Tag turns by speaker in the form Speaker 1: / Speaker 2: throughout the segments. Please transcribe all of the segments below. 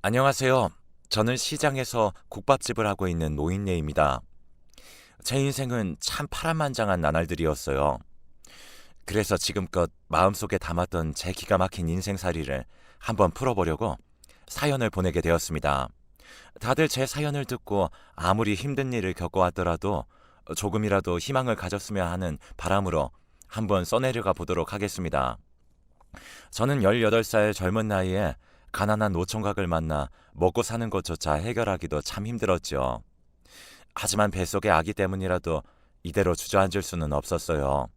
Speaker 1: 안녕하세요. 저는 시장에서 국밥집을 하고 있는 노인네입니다. 제 인생은 참 파란만장한 나날들이었어요. 그래서 지금껏 마음속에 담았던 제 기가 막힌 인생살이를 한번 풀어보려고 사연을 보내게 되었습니다. 다들 제 사연을 듣고 아무리 힘든 일을 겪어왔더라도 조금이라도 희망을 가졌으면 하는 바람으로 한번 써내려가 보도록 하겠습니다. 저는 18살 젊은 나이에 가난한 노총각을 만나 먹고 사는 것조차 해결하기도 참 힘들었죠. 하지만 뱃속의 아기 때문이라도 이대로 주저앉을 수는 없었어요.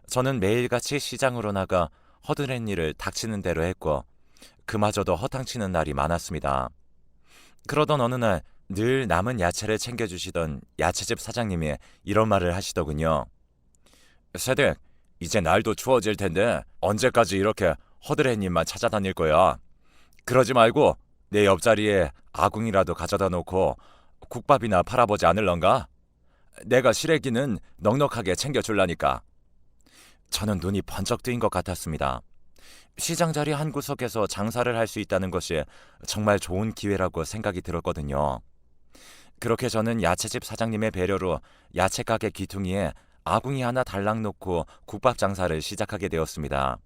Speaker 1: 저는 매일같이 시장으로 나가 허드렛 일을 닥치는 대로 했고 그마저도 허탕치는 날이 많았습니다. 그러던 어느 날 늘 남은 야채를 챙겨주시던 야채집 사장님이 이런 말을 하시더군요. 세댁, 이제 날도 추워질 텐데 언제까지 이렇게 허드렛 일만 찾아다닐 거야? 그러지 말고 내 옆자리에 아궁이라도 가져다 놓고 국밥이나 팔아보지 않을런가? 내가 시래기는 넉넉하게 챙겨줄라니까. 저는 눈이 번쩍 뜨인 것 같았습니다. 시장 자리 한 구석에서 장사를 할 수 있다는 것이 정말 좋은 기회라고 생각이 들었거든요. 그렇게 저는 야채집 사장님의 배려로 야채 가게 귀퉁이에 아궁이 하나 달랑 놓고 국밥 장사를 시작하게 되었습니다.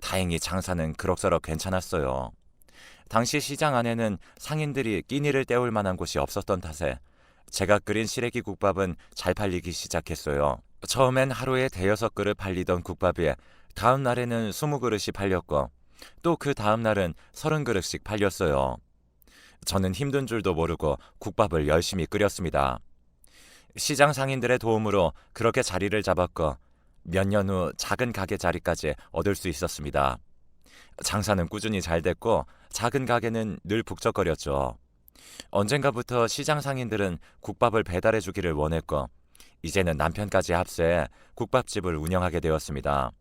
Speaker 1: 다행히 장사는 그럭저럭 괜찮았어요. 당시 시장 안에는 상인들이 끼니를 때울 만한 곳이 없었던 탓에 제가 끓인 시래기 국밥은 잘 팔리기 시작했어요. 처음엔 하루에 대여섯 그릇 팔리던 국밥이 다음 날에는 20그릇이 팔렸고 또 그 다음 날은 30그릇씩 팔렸어요. 저는 힘든 줄도 모르고 국밥을 열심히 끓였습니다. 시장 상인들의 도움으로 그렇게 자리를 잡았고 몇 년 후 작은 가게 자리까지 얻을 수 있었습니다. 장사는 꾸준히 잘 됐고 작은 가게는 늘 북적거렸죠. 언젠가부터 시장 상인들은 국밥을 배달해 주기를 원했고 이제는 남편까지 합세해 국밥집을 운영하게 되었습니다.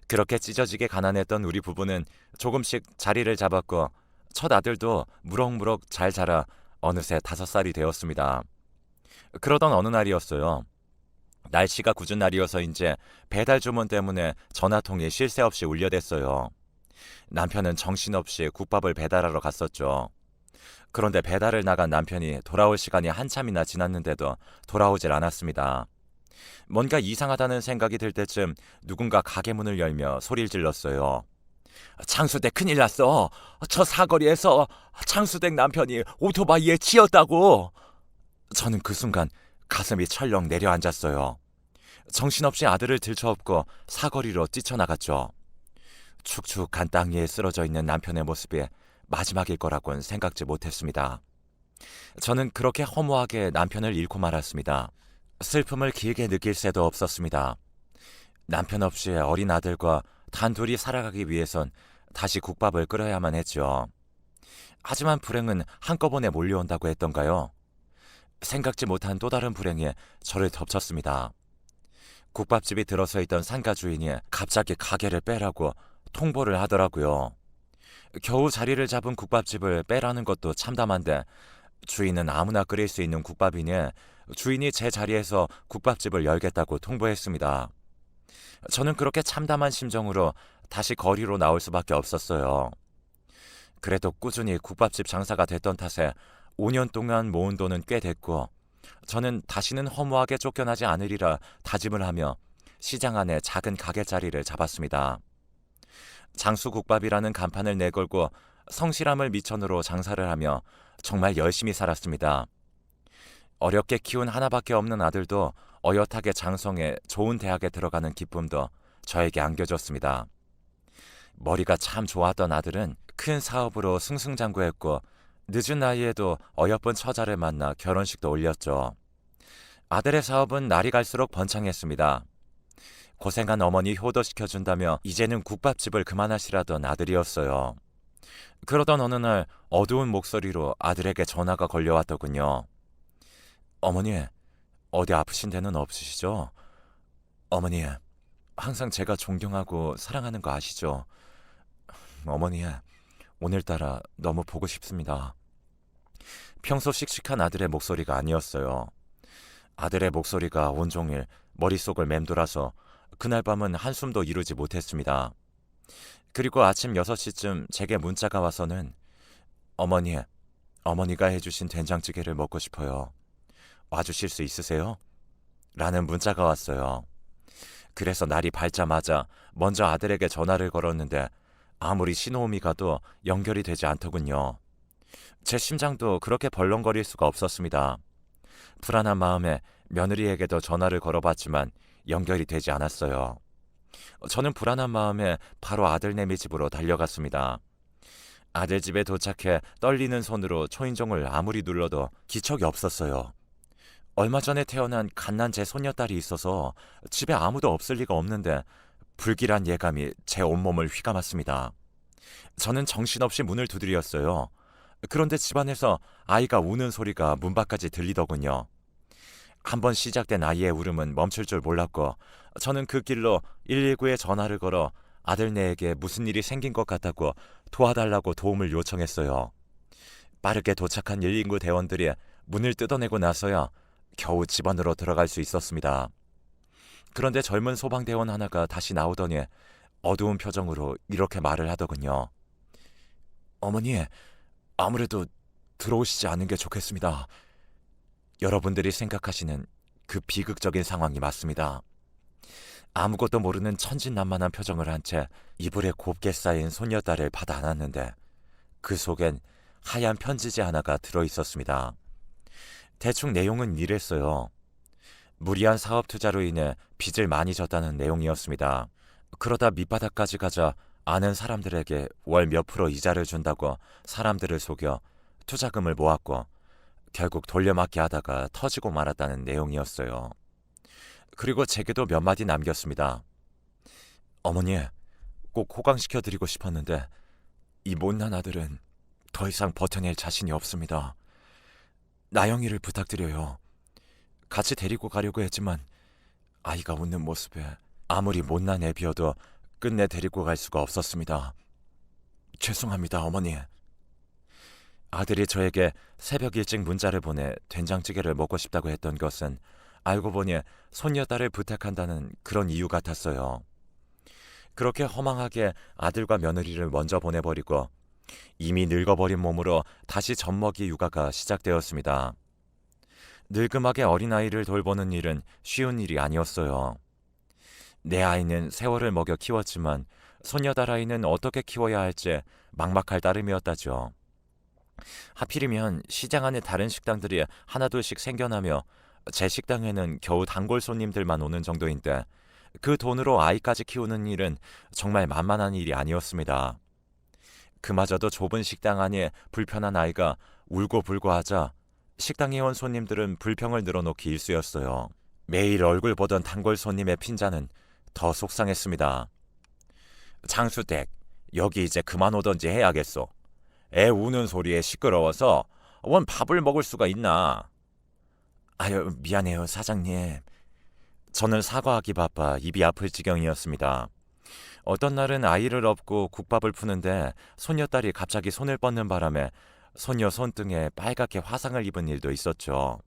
Speaker 1: 그렇게 찢어지게 가난했던 우리 부부는 조금씩 자리를 잡았고 첫 아들도 무럭무럭 잘 자라 어느새 5살이 되었습니다. 그러던 어느 날이었어요. 날씨가 궂은 날이어서인지 배달 주문 때문에 전화통이 쉴 새 없이 울려댔어요. 남편은 정신없이 국밥을 배달하러 갔었죠. 그런데 배달을 나간 남편이 돌아올 시간이 한참이나 지났는데도 돌아오질 않았습니다. 뭔가 이상하다는 생각이 들 때쯤 누군가 가게 문을 열며 소리를 질렀어요. 창수댁 큰일 났어. 저 사거리에서 창수댁 남편이 오토바이에 치였다고. 저는 그 순간 가슴이 철렁 내려앉았어요. 정신없이 아들을 들쳐업고 사거리로 뛰쳐나갔죠. 축축한 땅 위에 쓰러져 있는 남편의 모습이 마지막일 거라고는 생각지 못했습니다. 저는 그렇게 허무하게 남편을 잃고 말았습니다. 슬픔을 길게 느낄 새도 없었습니다. 남편 없이 어린 아들과 단둘이 살아가기 위해선 다시 국밥을 끓여야만 했죠. 하지만 불행은 한꺼번에 몰려온다고 했던가요? 생각지 못한 또 다른 불행이 저를 덮쳤습니다. 국밥집이 들어서 있던 상가 주인이 갑자기 가게를 빼라고 통보를 하더라고요. 겨우 자리를 잡은 국밥집을 빼라는 것도 참담한데 주인은 아무나 끓일 수 있는 국밥이니 주인이 제 자리에서 국밥집을 열겠다고 통보했습니다. 저는 그렇게 참담한 심정으로 다시 거리로 나올 수밖에 없었어요. 그래도 꾸준히 국밥집 장사가 됐던 탓에 5년 동안 모은 돈은 꽤 됐고 저는 다시는 허무하게 쫓겨나지 않으리라 다짐을 하며 시장 안에 작은 가게 자리를 잡았습니다. 장수국밥이라는 간판을 내걸고 성실함을 미천으로 장사를 하며 정말 열심히 살았습니다. 어렵게 키운 하나밖에 없는 아들도 어엿하게 장성해 좋은 대학에 들어가는 기쁨도 저에게 안겨줬습니다. 머리가 참 좋았던 아들은 큰 사업으로 승승장구했고 늦은 나이에도 어여쁜 처자를 만나 결혼식도 올렸죠. 아들의 사업은 날이 갈수록 번창했습니다. 고생한 어머니 효도시켜준다며 이제는 국밥집을 그만하시라던 아들이었어요. 그러던 어느 날 어두운 목소리로 아들에게 전화가 걸려왔더군요. 어머니, 어디 아프신 데는 없으시죠? 어머니, 항상 제가 존경하고 사랑하는 거 아시죠? 어머니, 오늘따라 너무 보고 싶습니다. 평소 씩씩한 아들의 목소리가 아니었어요. 아들의 목소리가 온종일 머릿속을 맴돌아서 그날 밤은 한숨도 이루지 못했습니다. 그리고 아침 6시쯤 제게 문자가 와서는 어머니, 어머니가 해주신 된장찌개를 먹고 싶어요. 와주실 수 있으세요? 라는 문자가 왔어요. 그래서 날이 밝자마자 먼저 아들에게 전화를 걸었는데 아무리 신호음이 가도 연결이 되지 않더군요. 제 심장도 그렇게 벌렁거릴 수가 없었습니다. 불안한 마음에 며느리에게도 전화를 걸어봤지만 연결이 되지 않았어요. 저는 불안한 마음에 바로 아들내미 집으로 달려갔습니다. 아들 집에 도착해 떨리는 손으로 초인종을 아무리 눌러도 기척이 없었어요. 얼마 전에 태어난 갓난 제 손녀딸이 있어서 집에 아무도 없을 리가 없는데 불길한 예감이 제 온몸을 휘감았습니다. 저는 정신없이 문을 두드렸어요. 그런데 집안에서 아이가 우는 소리가 문 밖까지 들리더군요. 한번 시작된 아이의 울음은 멈출 줄 몰랐고 저는 그 길로 119에 전화를 걸어 아들네에게 무슨 일이 생긴 것 같다고 도와달라고 도움을 요청했어요. 빠르게 도착한 119 대원들이 문을 뜯어내고 나서야 겨우 집 안으로 들어갈 수 있었습니다. 그런데 젊은 소방대원 하나가 다시 나오더니 어두운 표정으로 이렇게 말을 하더군요. 어머니, 아무래도 들어오시지 않는 게 좋겠습니다. 여러분들이 생각하시는 그 비극적인 상황이 맞습니다. 아무것도 모르는 천진난만한 표정을 한 채 이불에 곱게 쌓인 손녀딸을 받아 안았는데 그 속엔 하얀 편지지 하나가 들어있었습니다. 대충 내용은 이랬어요. 무리한 사업 투자로 인해 빚을 많이 졌다는 내용이었습니다. 그러다 밑바닥까지 가자 아는 사람들에게 월 몇 프로 이자를 준다고 사람들을 속여 투자금을 모았고 결국 돌려막기 하다가 터지고 말았다는 내용이었어요. 그리고 제게도 몇 마디 남겼습니다. 어머니, 꼭 호강시켜드리고 싶었는데 이 못난 아들은 더 이상 버텨낼 자신이 없습니다. 나영이를 부탁드려요. 같이 데리고 가려고 했지만 아이가 웃는 모습에 아무리 못난 애비여도 끝내 데리고 갈 수가 없었습니다. 죄송합니다, 어머니. 아들이 저에게 새벽 일찍 문자를 보내 된장찌개를 먹고 싶다고 했던 것은 알고 보니 손녀딸을 부탁한다는 그런 이유 같았어요. 그렇게 허망하게 아들과 며느리를 먼저 보내버리고 이미 늙어버린 몸으로 다시 젖먹이 육아가 시작되었습니다. 늙음하게 어린아이를 돌보는 일은 쉬운 일이 아니었어요. 내 아이는 세월을 먹여 키웠지만 손녀딸 아이는 어떻게 키워야 할지 막막할 따름이었다죠. 하필이면 시장 안에 다른 식당들이 하나둘씩 생겨나며 제 식당에는 겨우 단골 손님들만 오는 정도인데 그 돈으로 아이까지 키우는 일은 정말 만만한 일이 아니었습니다. 그마저도 좁은 식당 안에 불편한 아이가 울고불고 하자 식당에 온 손님들은 불평을 늘어놓기 일쑤였어요. 매일 얼굴 보던 단골 손님의 핀잔은 더 속상했습니다. 장수댁, 여기 이제 그만 오던지 해야겠소. 애 우는 소리에 시끄러워서 원 밥을 먹을 수가 있나. 아유, 미안해요, 사장님. 저는 사과하기 바빠 입이 아플 지경이었습니다. 어떤 날은 아이를 업고 국밥을 푸는데 손녀딸이 갑자기 손을 뻗는 바람에 손녀 손등에 빨갛게 화상을 입은 일도 있었죠.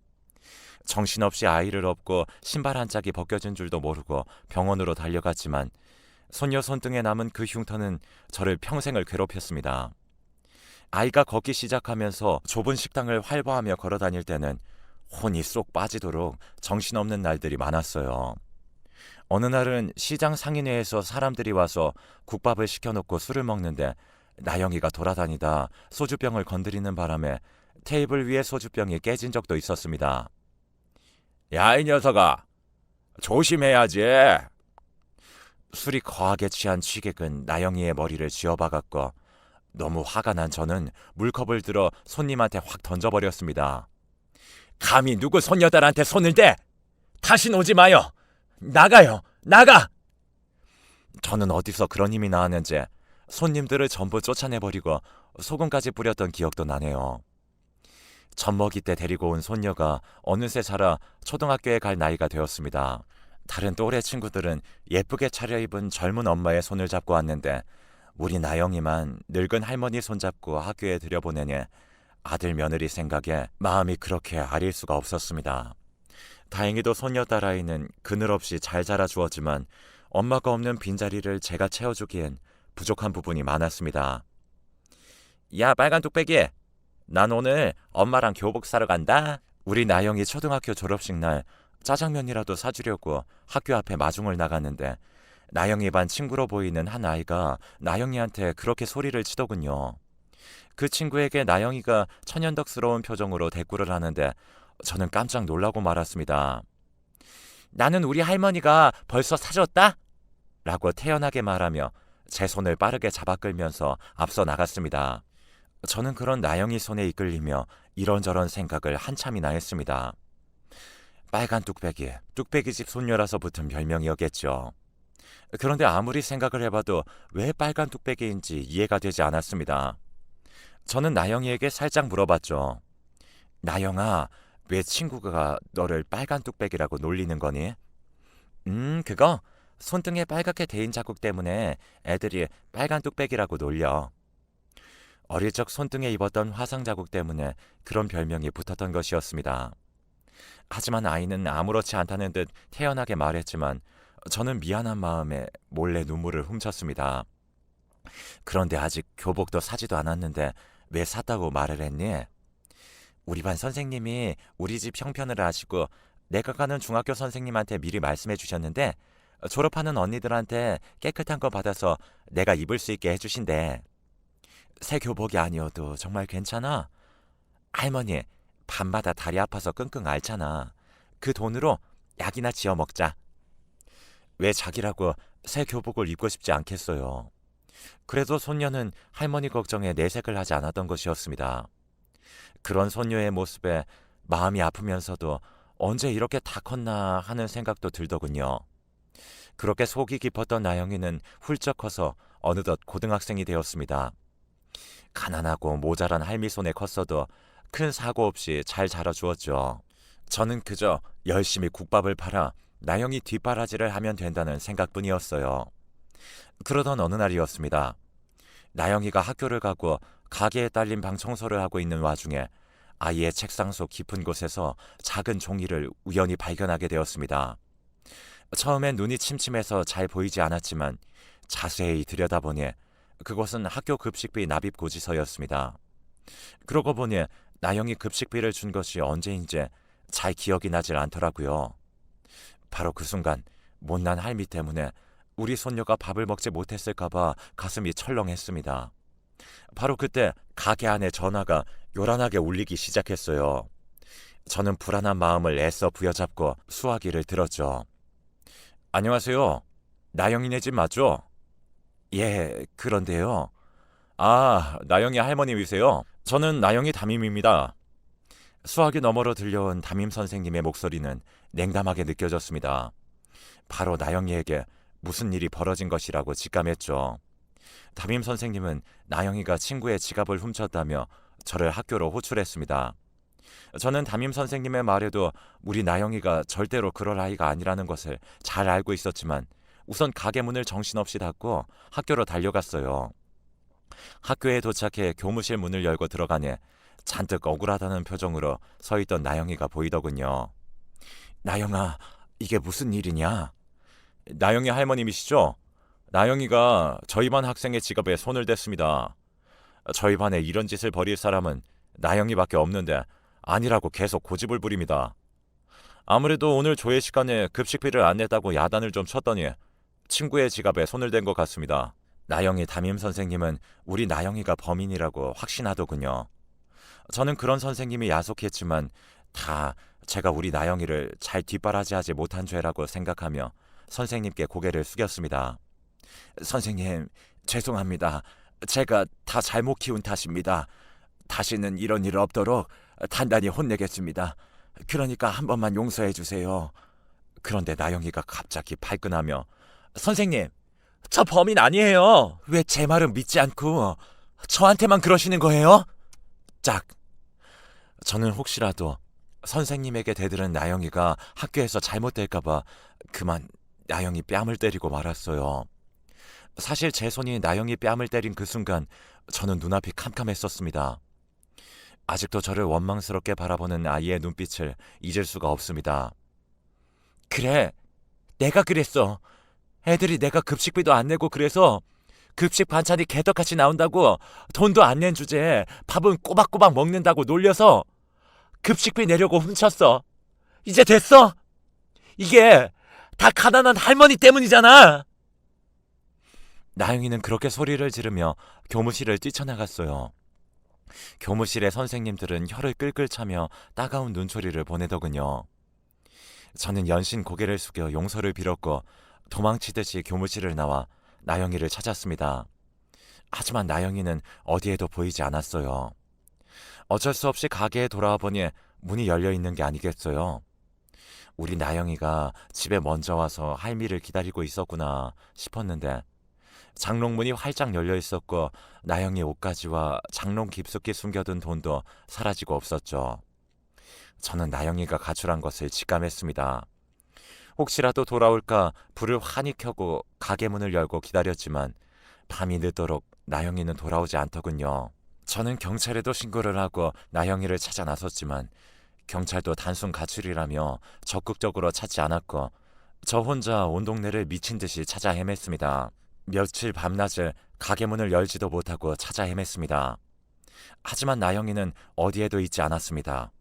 Speaker 1: 정신없이 아이를 업고 신발 한 짝이 벗겨진 줄도 모르고 병원으로 달려갔지만 손녀 손등에 남은 그 흉터는 저를 평생을 괴롭혔습니다. 아이가 걷기 시작하면서 좁은 식당을 활보하며 걸어다닐 때는 혼이 쏙 빠지도록 정신없는 날들이 많았어요. 어느 날은 시장 상인회에서 사람들이 와서 국밥을 시켜놓고 술을 먹는데 나영이가 돌아다니다 소주병을 건드리는 바람에 테이블 위에 소주병이 깨진 적도 있었습니다. 야, 이 녀석아, 조심해야지. 술이 거하게 취한 취객은 나영이의 머리를 쥐어박았고 너무 화가 난 저는 물컵을 들어 손님한테 확 던져버렸습니다. 감히 누구 손녀딸한테 손을 대! 다신 오지 마요! 나가요! 나가! 저는 어디서 그런 힘이 나왔는지 손님들을 전부 쫓아내버리고 소금까지 뿌렸던 기억도 나네요. 젖먹이 때 데리고 온 손녀가 어느새 자라 초등학교에 갈 나이가 되었습니다. 다른 또래 친구들은 예쁘게 차려입은 젊은 엄마의 손을 잡고 왔는데 우리 나영이만 늙은 할머니 손잡고 학교에 들여보내니 아들 며느리 생각에 마음이 그렇게 아릴 수가 없었습니다. 다행히도 손녀딸 아이는 그늘없이 잘 자라주었지만 엄마가 없는 빈자리를 제가 채워주기엔 부족한 부분이 많았습니다. 야, 빨간 뚝배기! 난 오늘 엄마랑 교복 사러 간다. 우리 나영이 초등학교 졸업식 날 짜장면이라도 사주려고 학교 앞에 마중을 나갔는데 나영이 반 친구로 보이는 한 아이가 나영이한테 그렇게 소리를 치더군요. 그 친구에게 나영이가 천연덕스러운 표정으로 대꾸를 하는데 저는 깜짝 놀라고 말았습니다. 나는 우리 할머니가 벌써 사줬다? 라고 태연하게 말하며 제 손을 빠르게 잡아 끌면서 앞서 나갔습니다. 저는 그런 나영이 손에 이끌리며 이런저런 생각을 한참이나 했습니다. 빨간 뚝배기, 뚝배기집 손녀라서 붙은 별명이었겠죠. 그런데 아무리 생각을 해봐도 왜 빨간 뚝배기인지 이해가 되지 않았습니다. 저는 나영이에게 살짝 물어봤죠. 나영아, 왜 친구가 너를 빨간 뚝배기라고 놀리는 거니? 그거 손등에 빨갛게 대인 자국 때문에 애들이 빨간 뚝배기라고 놀려. 어릴 적 손등에 입었던 화상 자국 때문에 그런 별명이 붙었던 것이었습니다. 하지만 아이는 아무렇지 않다는 듯 태연하게 말했지만 저는 미안한 마음에 몰래 눈물을 훔쳤습니다. 그런데 아직 교복도 사지도 않았는데 왜 샀다고 말을 했니? 우리 반 선생님이 우리 집 형편을 아시고 내가 가는 중학교 선생님한테 미리 말씀해 주셨는데 졸업하는 언니들한테 깨끗한 거 받아서 내가 입을 수 있게 해주신대. 새 교복이 아니어도 정말 괜찮아? 할머니, 밤마다 다리 아파서 끙끙 앓잖아. 그 돈으로 약이나 지어 먹자. 왜 자기라고 새 교복을 입고 싶지 않겠어요. 그래도 손녀는 할머니 걱정에 내색을 하지 않았던 것이었습니다. 그런 손녀의 모습에 마음이 아프면서도 언제 이렇게 다 컸나 하는 생각도 들더군요. 그렇게 속이 깊었던 나영이는 훌쩍 커서 어느덧 고등학생이 되었습니다. 가난하고 모자란 할미 손에 컸어도 큰 사고 없이 잘 자라주었죠. 저는 그저 열심히 국밥을 팔아 나영이 뒷바라지를 하면 된다는 생각뿐이었어요. 그러던 어느 날이었습니다. 나영이가 학교를 가고 가게에 딸린 방 청소를 하고 있는 와중에 아이의 책상 속 깊은 곳에서 작은 종이를 우연히 발견하게 되었습니다. 처음엔 눈이 침침해서 잘 보이지 않았지만 자세히 들여다보니 그곳은 학교 급식비 납입 고지서였습니다. 그러고 보니 나영이 급식비를 준 것이 언제인지 잘 기억이 나질 않더라고요. 바로 그 순간 못난 할미 때문에 우리 손녀가 밥을 먹지 못했을까봐 가슴이 철렁했습니다. 바로 그때 가게 안에 전화가 요란하게 울리기 시작했어요. 저는 불안한 마음을 애써 부여잡고 수화기를 들었죠. 안녕하세요. 나영이네 집 맞죠? 예, 그런데요. 아, 나영이 할머님이세요? 저는 나영이 담임입니다. 수화기 너머로 들려온 담임 선생님의 목소리는 냉담하게 느껴졌습니다. 바로 나영이에게 무슨 일이 벌어진 것이라고 직감했죠. 담임 선생님은 나영이가 친구의 지갑을 훔쳤다며 저를 학교로 호출했습니다. 저는 담임 선생님의 말에도 우리 나영이가 절대로 그럴 아이가 아니라는 것을 잘 알고 있었지만 우선 가게 문을 정신없이 닫고 학교로 달려갔어요. 학교에 도착해 교무실 문을 열고 들어가니 잔뜩 억울하다는 표정으로 서 있던 나영이가 보이더군요. 나영아, 이게 무슨 일이냐? 나영이 할머님이시죠? 나영이가 저희 반 학생의 지갑에 손을 댔습니다. 저희 반에 이런 짓을 벌일 사람은 나영이밖에 없는데 아니라고 계속 고집을 부립니다. 아무래도 오늘 조회 시간에 급식비를 안 냈다고 야단을 좀 쳤더니 친구의 지갑에 손을 댄 것 같습니다. 나영이 담임 선생님은 우리 나영이가 범인이라고 확신하더군요. 저는 그런 선생님이 야속했지만 다 제가 우리 나영이를 잘 뒷바라지하지 못한 죄라고 생각하며 선생님께 고개를 숙였습니다. 선생님, 죄송합니다. 제가 다 잘못 키운 탓입니다. 다시는 이런 일 없도록 단단히 혼내겠습니다. 그러니까 한 번만 용서해 주세요. 그런데 나영이가 갑자기 발끈하며 선생님, 저 범인 아니에요. 왜 제 말은 믿지 않고 저한테만 그러시는 거예요? 짝. 저는 혹시라도 선생님에게 대들은 나영이가 학교에서 잘못될까봐 그만 나영이 뺨을 때리고 말았어요. 사실 제 손이 나영이 뺨을 때린 그 순간 저는 눈앞이 캄캄했었습니다. 아직도 저를 원망스럽게 바라보는 아이의 눈빛을 잊을 수가 없습니다. 그래, 내가 그랬어. 애들이 내가 급식비도 안 내고 그래서 급식 반찬이 개떡같이 나온다고 돈도 안 낸 주제에 밥은 꼬박꼬박 먹는다고 놀려서 급식비 내려고 훔쳤어. 이제 됐어? 이게 다 가난한 할머니 때문이잖아. 나영이는 그렇게 소리를 지르며 교무실을 뛰쳐나갔어요. 교무실의 선생님들은 혀를 끌끌 차며 따가운 눈초리를 보내더군요. 저는 연신 고개를 숙여 용서를 빌었고 도망치듯이 교무실을 나와 나영이를 찾았습니다. 하지만 나영이는 어디에도 보이지 않았어요. 어쩔 수 없이 가게에 돌아와 보니 문이 열려 있는 게 아니겠어요. 우리 나영이가 집에 먼저 와서 할미를 기다리고 있었구나 싶었는데 장롱문이 활짝 열려 있었고 나영이 옷가지와 장롱 깊숙이 숨겨둔 돈도 사라지고 없었죠. 저는 나영이가 가출한 것을 직감했습니다. 혹시라도 돌아올까 불을 환히 켜고 가게 문을 열고 기다렸지만 밤이 늦도록 나영이는 돌아오지 않더군요. 저는 경찰에도 신고를 하고 나영이를 찾아 나섰지만 경찰도 단순 가출이라며 적극적으로 찾지 않았고 저 혼자 온 동네를 미친 듯이 찾아 헤맸습니다. 며칠 밤낮을 가게 문을 열지도 못하고 찾아 헤맸습니다. 하지만 나영이는 어디에도 있지 않았습니다.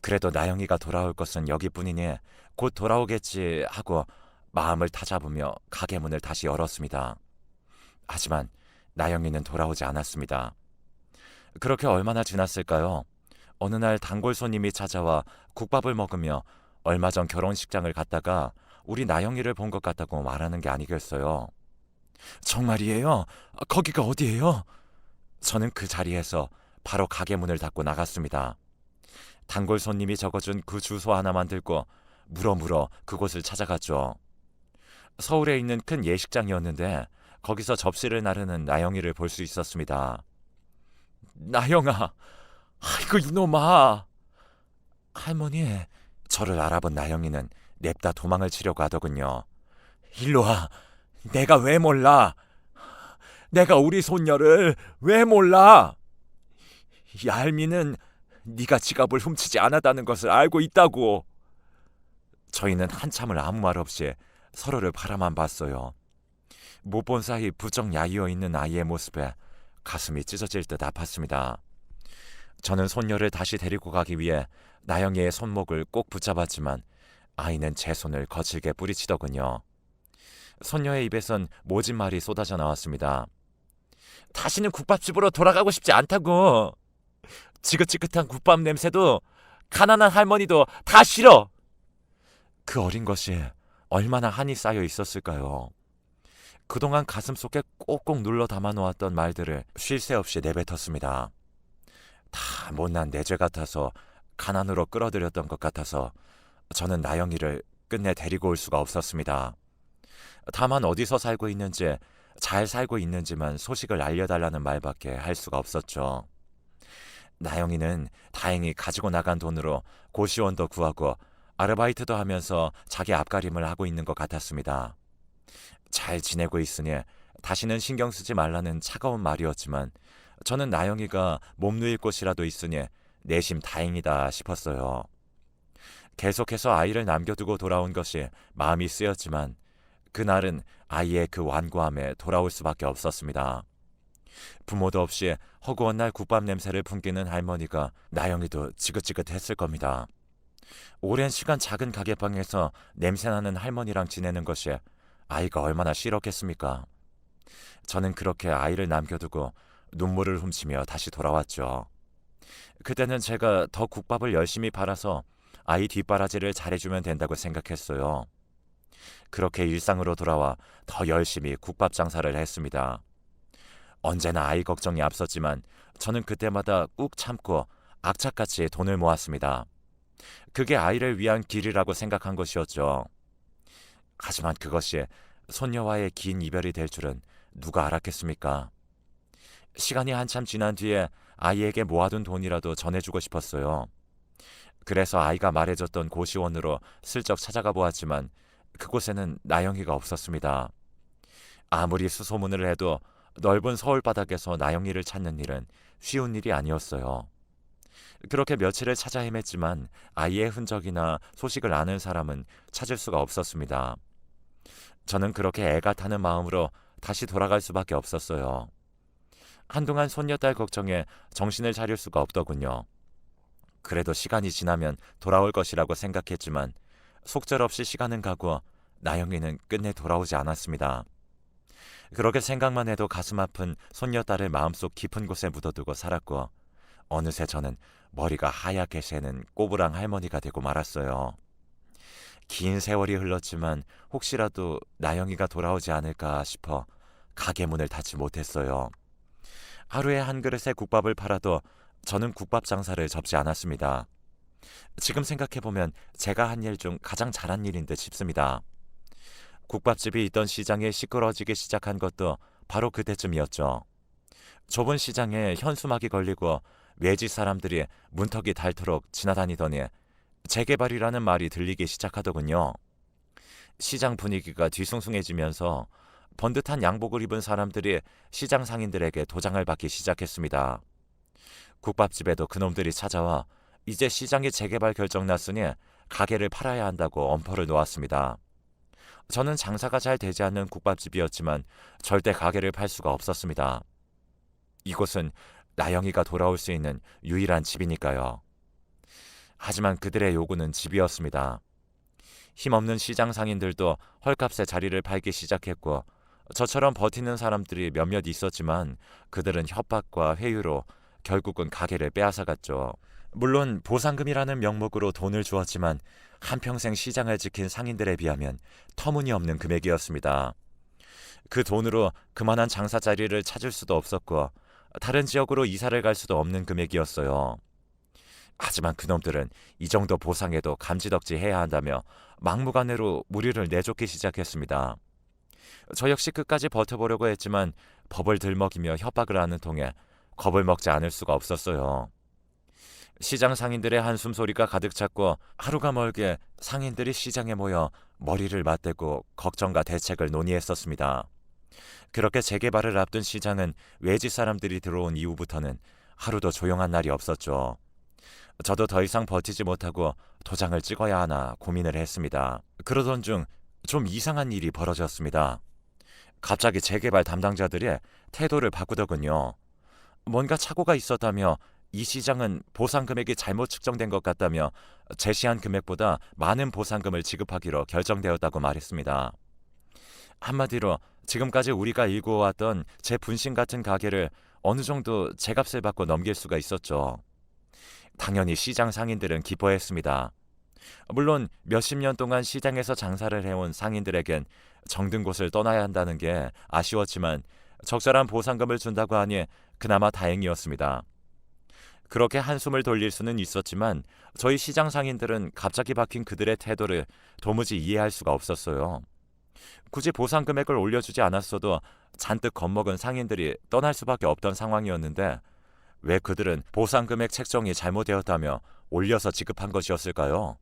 Speaker 1: 그래도 나영이가 돌아올 것은 여기뿐이니 곧 돌아오겠지 하고 마음을 다잡으며 가게 문을 다시 열었습니다. 하지만 나영이는 돌아오지 않았습니다. 그렇게 얼마나 지났을까요? 어느 날 단골 손님이 찾아와 국밥을 먹으며 얼마 전 결혼식장을 갔다가 우리 나영이를 본 것 같다고 말하는 게 아니겠어요. 정말이에요? 거기가 어디예요? 저는 그 자리에서 바로 가게 문을 닫고 나갔습니다. 단골 손님이 적어준 그 주소 하나만 들고 물어물어 그곳을 찾아갔죠. 서울에 있는 큰 예식장이었는데 거기서 접시를 나르는 나영이를 볼 수 있었습니다. 나영아, 아이고 이놈아. 할머니, 저를 알아본 나영이는 냅다 도망을 치려고 하더군요. 일로 와. 내가 왜 몰라? 내가 우리 손녀를 왜 몰라? 얄미는 네가 지갑을 훔치지 않았다는 것을 알고 있다고. 저희는 한참을 아무 말 없이 서로를 바라만 봤어요. 못 본 사이 부쩍 야위어 있는 아이의 모습에 가슴이 찢어질 듯 아팠습니다. 저는 손녀를 다시 데리고 가기 위해 나영이의 손목을 꼭 붙잡았지만 아이는 제 손을 거칠게 뿌리치더군요. 손녀의 입에선 모진 말이 쏟아져 나왔습니다. 다시는 국밥집으로 돌아가고 싶지 않다고. 지긋지긋한 국밥 냄새도 가난한 할머니도 다 싫어. 그 어린 것이 얼마나 한이 쌓여 있었을까요? 그동안 가슴속에 꼭꼭 눌러 담아놓았던 말들을 쉴 새 없이 내뱉었습니다. 다 못난 내 죄 같아서 가난으로 끌어들였던 것 같아서 저는 나영이를 끝내 데리고 올 수가 없었습니다. 다만 어디서 살고 있는지, 잘 살고 있는지만 소식을 알려달라는 말밖에 할 수가 없었죠. 나영이는 다행히 가지고 나간 돈으로 고시원도 구하고 아르바이트도 하면서 자기 앞가림을 하고 있는 것 같았습니다. 잘 지내고 있으니 다시는 신경 쓰지 말라는 차가운 말이었지만 저는 나영이가 몸 누일 곳이라도 있으니 내심 다행이다 싶었어요. 계속해서 아이를 남겨두고 돌아온 것이 마음이 쓰였지만 그날은 아이의 그 완고함에 돌아올 수밖에 없었습니다. 부모도 없이 허구한 날 국밥 냄새를 풍기는 할머니가 나영이도 지긋지긋했을 겁니다. 오랜 시간 작은 가게방에서 냄새나는 할머니랑 지내는 것이 아이가 얼마나 싫었겠습니까? 저는 그렇게 아이를 남겨두고 눈물을 훔치며 다시 돌아왔죠. 그때는 제가 더 국밥을 열심히 팔아서 아이 뒷바라지를 잘해주면 된다고 생각했어요. 그렇게 일상으로 돌아와 더 열심히 국밥 장사를 했습니다. 언제나 아이 걱정이 앞섰지만 저는 그때마다 꾹 참고 악착같이 돈을 모았습니다. 그게 아이를 위한 길이라고 생각한 것이었죠. 하지만 그것이 손녀와의 긴 이별이 될 줄은 누가 알았겠습니까? 시간이 한참 지난 뒤에 아이에게 모아둔 돈이라도 전해주고 싶었어요. 그래서 아이가 말해줬던 고시원으로 슬쩍 찾아가 보았지만 그곳에는 나영이가 없었습니다. 아무리 수소문을 해도 넓은 서울 바닥에서 나영이를 찾는 일은 쉬운 일이 아니었어요. 그렇게 며칠을 찾아 헤맸지만 아이의 흔적이나 소식을 아는 사람은 찾을 수가 없었습니다. 저는 그렇게 애가 타는 마음으로 다시 돌아갈 수밖에 없었어요. 한동안 손녀딸 걱정에 정신을 차릴 수가 없더군요. 그래도 시간이 지나면 돌아올 것이라고 생각했지만 속절없이 시간은 가고 나영이는 끝내 돌아오지 않았습니다. 그렇게 생각만 해도 가슴 아픈 손녀딸을 마음속 깊은 곳에 묻어두고 살았고 어느새 저는 머리가 하얗게 새는 꼬부랑 할머니가 되고 말았어요. 긴 세월이 흘렀지만 혹시라도 나영이가 돌아오지 않을까 싶어 가게 문을 닫지 못했어요. 하루에 한 그릇의 국밥을 팔아도 저는 국밥 장사를 접지 않았습니다. 지금 생각해보면 제가 한 일 중 가장 잘한 일인 듯 싶습니다. 국밥집이 있던 시장에 시끄러지기 시작한 것도 바로 그때쯤이었죠. 좁은 시장에 현수막이 걸리고 외지 사람들이 문턱이 닳도록 지나다니더니 재개발이라는 말이 들리기 시작하더군요. 시장 분위기가 뒤숭숭해지면서 번듯한 양복을 입은 사람들이 시장 상인들에게 도장을 받기 시작했습니다. 국밥집에도 그놈들이 찾아와 이제 시장이 재개발 결정 났으니 가게를 팔아야 한다고 엄포를 놓았습니다. 저는 장사가 잘 되지 않는 국밥집이었지만 절대 가게를 팔 수가 없었습니다. 이곳은 나영이가 돌아올 수 있는 유일한 집이니까요. 하지만 그들의 요구는 집이었습니다. 힘없는 시장 상인들도 헐값에 자리를 팔기 시작했고 저처럼 버티는 사람들이 몇몇 있었지만 그들은 협박과 회유로 결국은 가게를 빼앗아갔죠. 물론 보상금이라는 명목으로 돈을 주었지만 한평생 시장을 지킨 상인들에 비하면 터무니없는 금액이었습니다. 그 돈으로 그만한 장사 자리를 찾을 수도 없었고 다른 지역으로 이사를 갈 수도 없는 금액이었어요. 하지만 그놈들은 이 정도 보상에도 감지덕지 해야 한다며 막무가내로 무리를 내쫓기 시작했습니다. 저 역시 끝까지 버텨보려고 했지만 법을 들먹이며 협박을 하는 통에 겁을 먹지 않을 수가 없었어요. 시장 상인들의 한숨 소리가 가득 찼고 하루가 멀게 상인들이 시장에 모여 머리를 맞대고 걱정과 대책을 논의했었습니다. 그렇게 재개발을 앞둔 시장은 외지 사람들이 들어온 이후부터는 하루도 조용한 날이 없었죠. 저도 더 이상 버티지 못하고 도장을 찍어야 하나 고민을 했습니다. 그러던 중 좀 이상한 일이 벌어졌습니다. 갑자기 재개발 담당자들이 태도를 바꾸더군요. 뭔가 착오가 있었다며 이 시장은 보상 금액이 잘못 측정된 것 같다며 제시한 금액보다 많은 보상금을 지급하기로 결정되었다고 말했습니다. 한마디로 지금까지 우리가 일구어왔던 제 분신 같은 가게를 어느 정도 제값을 받고 넘길 수가 있었죠. 당연히 시장 상인들은 기뻐했습니다. 물론 몇십 년 동안 시장에서 장사를 해온 상인들에겐 정든 곳을 떠나야 한다는 게 아쉬웠지만 적절한 보상금을 준다고 하니 그나마 다행이었습니다. 그렇게 한숨을 돌릴 수는 있었지만 저희 시장 상인들은 갑자기 바뀐 그들의 태도를 도무지 이해할 수가 없었어요. 굳이 보상 금액을 올려주지 않았어도 잔뜩 겁먹은 상인들이 떠날 수밖에 없던 상황이었는데 왜 그들은 보상 금액 책정이 잘못되었다며 올려서 지급한 것이었을까요?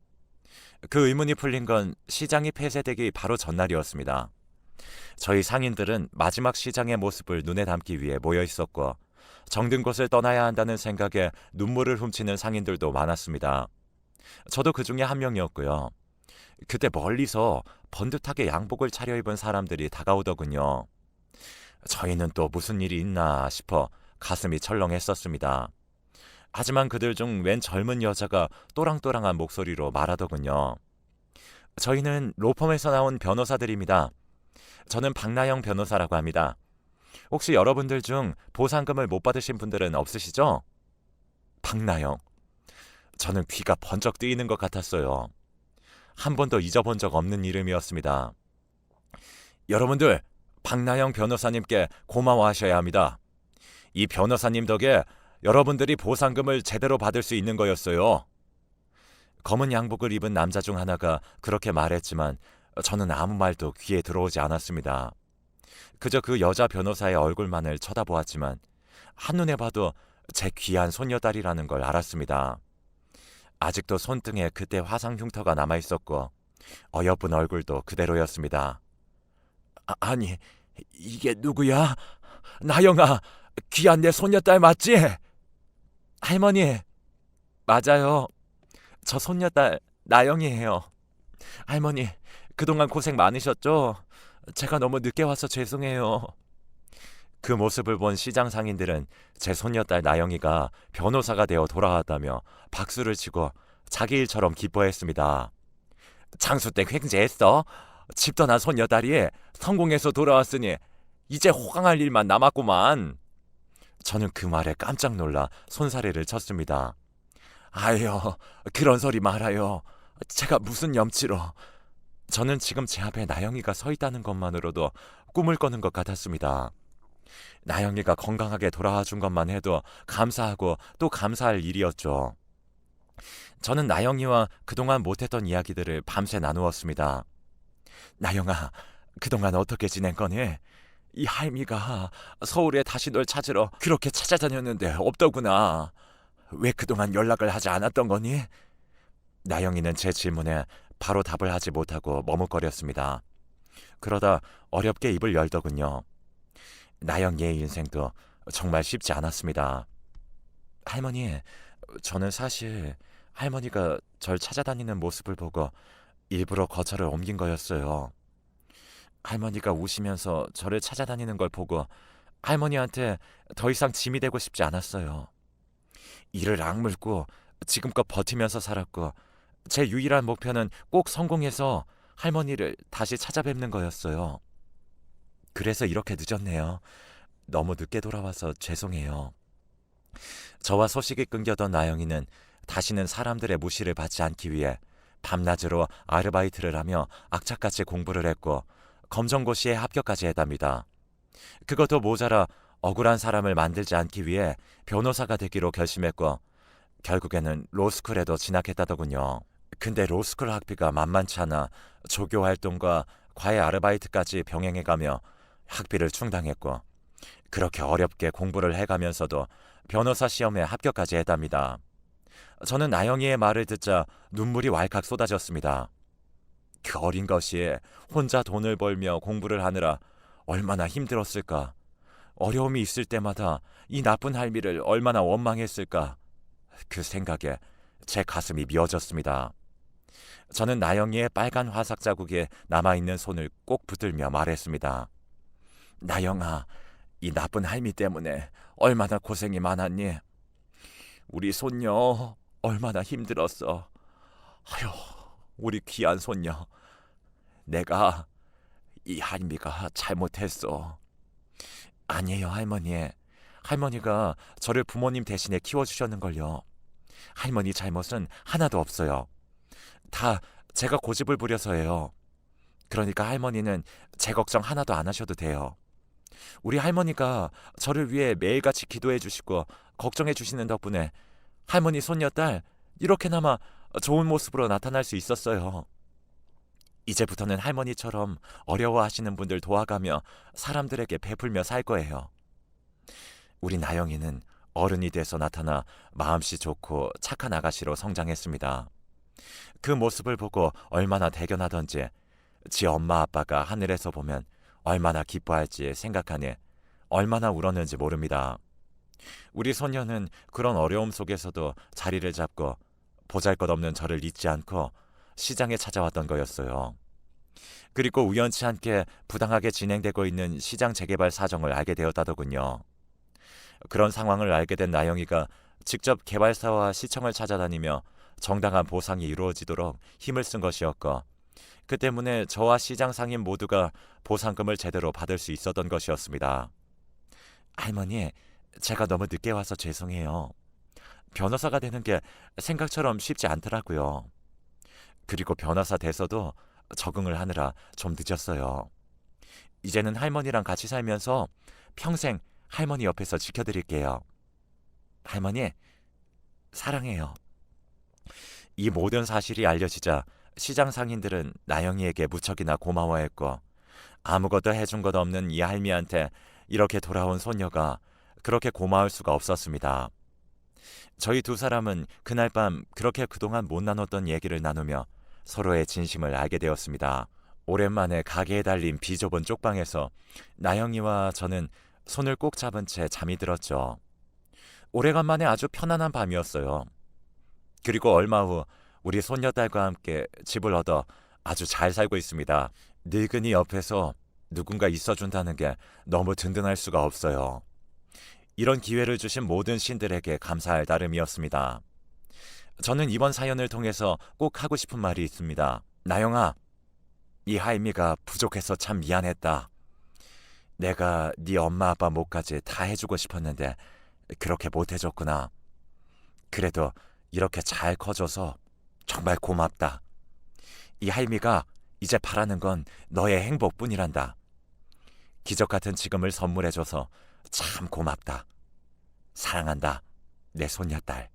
Speaker 1: 그 의문이 풀린 건 시장이 폐쇄되기 바로 전날이었습니다. 저희 상인들은 마지막 시장의 모습을 눈에 담기 위해 모여 있었고 정든 곳을 떠나야 한다는 생각에 눈물을 훔치는 상인들도 많았습니다. 저도 그 중에 한 명이었고요. 그때 멀리서 번듯하게 양복을 차려입은 사람들이 다가오더군요. 저희는 또 무슨 일이 있나 싶어 가슴이 철렁했었습니다. 하지만 그들 중 웬 젊은 여자가 또랑또랑한 목소리로 말하더군요. 저희는 로펌에서 나온 변호사들입니다. 저는 박나영 변호사라고 합니다. 혹시 여러분들 중 보상금을 못 받으신 분들은 없으시죠? 박나영. 저는 귀가 번쩍 뜨이는 것 같았어요. 한 번도 잊어본 적 없는 이름이었습니다. 여러분들, 박나영 변호사님께 고마워하셔야 합니다. 이 변호사님 덕에 여러분들이 보상금을 제대로 받을 수 있는 거였어요. 검은 양복을 입은 남자 중 하나가 그렇게 말했지만 저는 아무 말도 귀에 들어오지 않았습니다. 그저 그 여자 변호사의 얼굴만을 쳐다보았지만 한눈에 봐도 제 귀한 손녀딸이라는 걸 알았습니다. 아직도 손등에 그때 화상 흉터가 남아있었고 어여쁜 얼굴도 그대로였습니다. 아니, 이게 누구야? 나영아, 귀한 내 손녀딸 맞지? 할머니, 맞아요. 저 손녀딸 나영이에요. 할머니, 그동안 고생 많으셨죠? 제가 너무 늦게 와서 죄송해요. 그 모습을 본 시장 상인들은 제 손녀딸 나영이가 변호사가 되어 돌아왔다며 박수를 치고 자기 일처럼 기뻐했습니다. 장수 때 횡재했어. 집 떠난 손녀딸이 성공해서 돌아왔으니 이제 호강할 일만 남았구만. 저는 그 말에 깜짝 놀라 손사래를 쳤습니다. 아유, 그런 소리 말아요. 제가 무슨 염치로. 저는 지금 제 앞에 나영이가 서 있다는 것만으로도 꿈을 꿔는 것 같았습니다. 나영이가 건강하게 돌아와 준 것만 해도 감사하고 또 감사할 일이었죠. 저는 나영이와 그동안 못했던 이야기들을 밤새 나누었습니다. 나영아, 그동안 어떻게 지낸 거니? 이 할미가 서울에 다시 널 찾으러 그렇게 찾아다녔는데 없더구나. 왜 그동안 연락을 하지 않았던 거니? 나영이는 제 질문에 바로 답을 하지 못하고 머뭇거렸습니다. 그러다 어렵게 입을 열더군요. 나영이의 인생도 정말 쉽지 않았습니다. 할머니, 저는 사실 할머니가 절 찾아다니는 모습을 보고 일부러 거처를 옮긴 거였어요. 할머니가 우시면서 저를 찾아다니는 걸 보고 할머니한테 더 이상 짐이 되고 싶지 않았어요. 이를 악물고 지금껏 버티면서 살았고 제 유일한 목표는 꼭 성공해서 할머니를 다시 찾아뵙는 거였어요. 그래서 이렇게 늦었네요. 너무 늦게 돌아와서 죄송해요. 저와 소식이 끊겨던 나영이는 다시는 사람들의 무시를 받지 않기 위해 밤낮으로 아르바이트를 하며 악착같이 공부를 했고 검정고시에 합격까지 했답니다. 그것도 모자라 억울한 사람을 만들지 않기 위해 변호사가 되기로 결심했고 결국에는 로스쿨에도 진학했다더군요. 근데 로스쿨 학비가 만만치 않아 조교 활동과 과외 아르바이트까지 병행해가며 학비를 충당했고 그렇게 어렵게 공부를 해가면서도 변호사 시험에 합격까지 했답니다. 저는 나영이의 말을 듣자 눈물이 왈칵 쏟아졌습니다. 그 어린 것이 혼자 돈을 벌며 공부를 하느라 얼마나 힘들었을까. 어려움이 있을 때마다 이 나쁜 할미를 얼마나 원망했을까. 그 생각에 제 가슴이 미어졌습니다. 저는 나영이의 빨간 화삭 자국에 남아있는 손을 꼭 붙들며 말했습니다. 나영아, 이 나쁜 할미 때문에 얼마나 고생이 많았니? 우리 손녀 얼마나 힘들었어. 아휴, 우리 귀한 손녀. 내가 이 할미가 잘못했어. 아니에요, 할머니. 할머니가 저를 부모님 대신에 키워주셨는걸요. 할머니 잘못은 하나도 없어요. 다 제가 고집을 부려서예요. 그러니까 할머니는 제 걱정 하나도 안 하셔도 돼요. 우리 할머니가 저를 위해 매일같이 기도해 주시고 걱정해 주시는 덕분에 할머니 손녀딸 이렇게나마 좋은 모습으로 나타날 수 있었어요. 이제부터는 할머니처럼 어려워하시는 분들 도와가며 사람들에게 베풀며 살 거예요. 우리 나영이는 어른이 돼서 나타나 마음씨 좋고 착한 아가씨로 성장했습니다. 그 모습을 보고 얼마나 대견하던지 지 엄마 아빠가 하늘에서 보면 얼마나 기뻐할지 생각하니 얼마나 울었는지 모릅니다. 우리 손녀는 그런 어려움 속에서도 자리를 잡고 보잘것없는 저를 잊지 않고 시장에 찾아왔던 거였어요. 그리고 우연치 않게 부당하게 진행되고 있는 시장 재개발 사정을 알게 되었다더군요. 그런 상황을 알게 된 나영이가 직접 개발사와 시청을 찾아다니며 정당한 보상이 이루어지도록 힘을 쓴 것이었고 그 때문에 저와 시장 상인 모두가 보상금을 제대로 받을 수 있었던 것이었습니다. 할머니, 제가 너무 늦게 와서 죄송해요. 변호사가 되는 게 생각처럼 쉽지 않더라고요. 그리고 변호사 돼서도 적응을 하느라 좀 늦었어요. 이제는 할머니랑 같이 살면서 평생 할머니 옆에서 지켜드릴게요. 할머니, 사랑해요. 이 모든 사실이 알려지자 시장 상인들은 나영이에게 무척이나 고마워했고 아무것도 해준 것 없는 이 할미한테 이렇게 돌아온 손녀가 그렇게 고마울 수가 없었습니다. 저희 두 사람은 그날 밤 그렇게 그동안 못 나눴던 얘기를 나누며 서로의 진심을 알게 되었습니다. 오랜만에 가게에 달린 비좁은 쪽방에서 나영이와 저는 손을 꼭 잡은 채 잠이 들었죠. 오래간만에 아주 편안한 밤이었어요. 그리고 얼마 후 우리 손녀딸과 함께 집을 얻어 아주 잘 살고 있습니다. 늙은이 옆에서 누군가 있어준다는 게 너무 든든할 수가 없어요. 이런 기회를 주신 모든 신들에게 감사할 따름이었습니다. 저는 이번 사연을 통해서 꼭 하고 싶은 말이 있습니다. 나영아, 이 하임이가 부족해서 참 미안했다. 내가 네 엄마 아빠 몫까지 다 해주고 싶었는데 그렇게 못해줬구나. 그래도 이렇게 잘 커져서 정말 고맙다. 이 하임이가 이제 바라는 건 너의 행복뿐이란다. 기적 같은 지금을 선물해줘서 참 고맙다. 사랑한다. 내 손녀딸.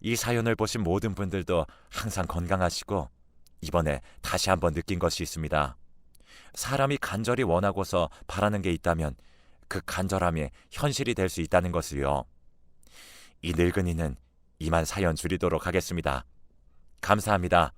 Speaker 1: 이 사연을 보신 모든 분들도 항상 건강하시고 이번에 다시 한번 느낀 것이 있습니다. 사람이 간절히 원하고서 바라는 게 있다면 그 간절함이 현실이 될 수 있다는 것을요. 이 늙은이는 이만 사연 줄이도록 하겠습니다. 감사합니다.